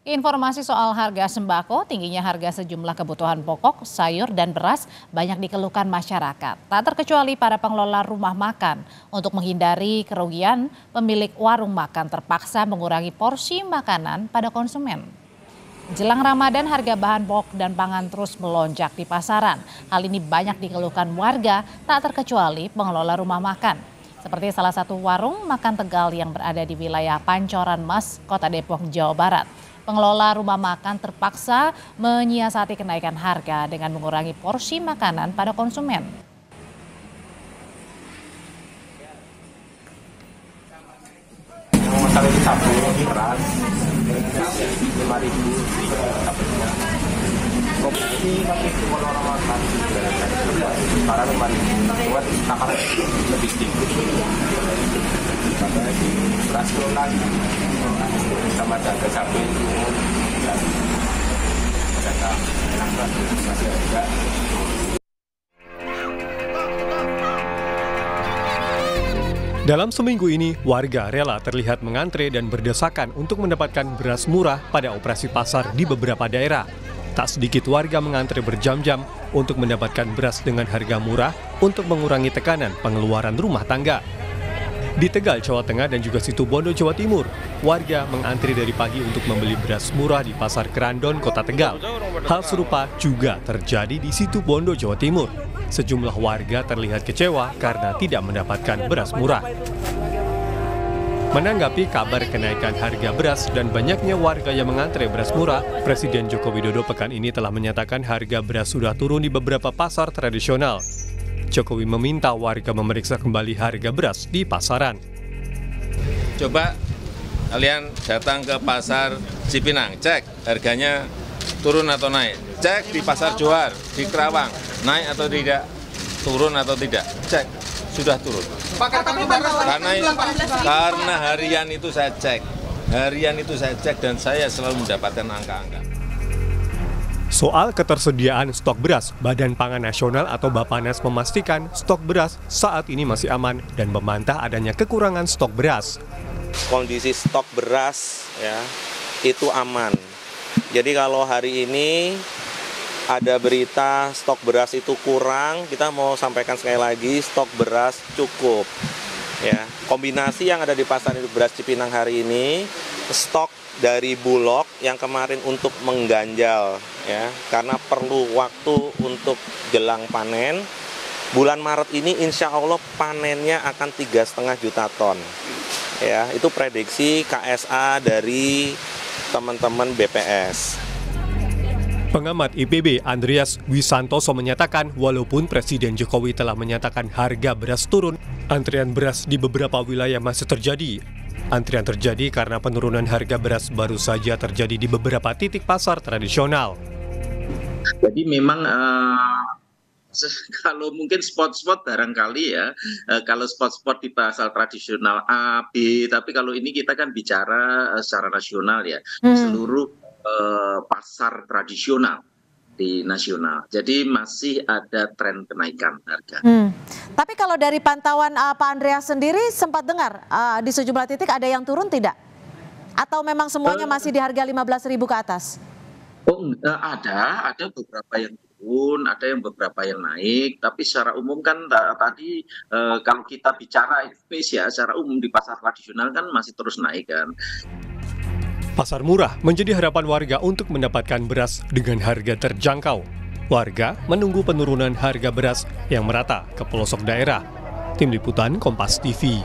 Informasi soal harga sembako, tingginya harga sejumlah kebutuhan pokok, sayur, dan beras banyak dikeluhkan masyarakat. Tak terkecuali para pengelola rumah makan. Untuk menghindari kerugian, pemilik warung makan terpaksa mengurangi porsi makanan pada konsumen. Jelang Ramadan, harga bahan pokok dan pangan terus melonjak di pasaran. Hal ini banyak dikeluhkan warga, tak terkecuali pengelola rumah makan. Seperti salah satu warung makan Tegal yang berada di wilayah Pancoran Mas, Kota Depok, Jawa Barat. Pengelola rumah makan terpaksa menyiasati kenaikan harga dengan mengurangi porsi makanan pada konsumen. Masalah itu satu beras, 5.000 dapatnya. Kopi tapi cuma orang makan, sekarang 5.000 buat takar lebih sedikit. Sampai di beras lagi. Sama harga cabai turun dan mereka enak masih ada. Dalam seminggu ini, warga rela terlihat mengantre dan berdesakan untuk mendapatkan beras murah pada operasi pasar di beberapa daerah. Tak sedikit warga mengantre berjam-jam untuk mendapatkan beras dengan harga murah untuk mengurangi tekanan pengeluaran rumah tangga. Di Tegal, Jawa Tengah dan juga Situbondo, Jawa Timur, warga mengantri dari pagi untuk membeli beras murah di Pasar Kerandon, Kota Tegal. Hal serupa juga terjadi di Situbondo, Jawa Timur. Sejumlah warga terlihat kecewa karena tidak mendapatkan beras murah. Menanggapi kabar kenaikan harga beras dan banyaknya warga yang mengantre beras murah, Presiden Joko Widodo pekan ini telah menyatakan harga beras sudah turun di beberapa pasar tradisional. Jokowi meminta warga memeriksa kembali harga beras di pasaran. Coba kalian datang ke pasar Cipinang, cek harganya turun atau naik. Cek di pasar Johar, di Kerawang, naik atau tidak, turun atau tidak. Cek, sudah turun. Karena harian itu saya cek. Harian itu saya cek dan saya selalu mendapatkan angka-angka. Soal ketersediaan stok beras, Badan Pangan Nasional atau Bappenas memastikan stok beras saat ini masih aman dan membantah adanya kekurangan stok beras. Kondisi stok beras ya itu aman. Jadi kalau hari ini ada berita stok beras itu kurang, kita mau sampaikan sekali lagi stok beras cukup. Ya, kombinasi yang ada di pasar induk beras Cipinang hari ini, stok dari Bulog yang kemarin untuk mengganjal ya, karena perlu waktu untuk jelang panen. Bulan Maret ini insya Allah panennya akan 3,5 juta ton. Ya, itu prediksi KSA dari teman-teman BPS. Pengamat IPB Andreas Wisantoso menyatakan walaupun Presiden Jokowi telah menyatakan harga beras turun, antrian beras di beberapa wilayah masih terjadi. Antrian terjadi karena penurunan harga beras baru saja terjadi di beberapa titik pasar tradisional. Jadi memang kalau mungkin spot-spot barangkali ya, kalau spot-spot di pasar tradisional A, B, tapi kalau ini kita kan bicara secara nasional ya, seluruh pasar tradisional di nasional. Jadi masih ada tren kenaikan harga. Tapi kalau dari pantauan Pak Andreas sendiri sempat dengar di sejumlah titik ada yang turun tidak? Atau memang semuanya masih di harga 15.000 ke atas? Oh, ada beberapa yang turun, ada yang beberapa yang naik. Tapi secara umum kan tadi kalau kita bicara Indonesia, secara umum di pasar tradisional kan masih terus naik kan. Pasar murah menjadi harapan warga untuk mendapatkan beras dengan harga terjangkau. Warga menunggu penurunan harga beras yang merata ke pelosok daerah. Tim Liputan Kompas TV.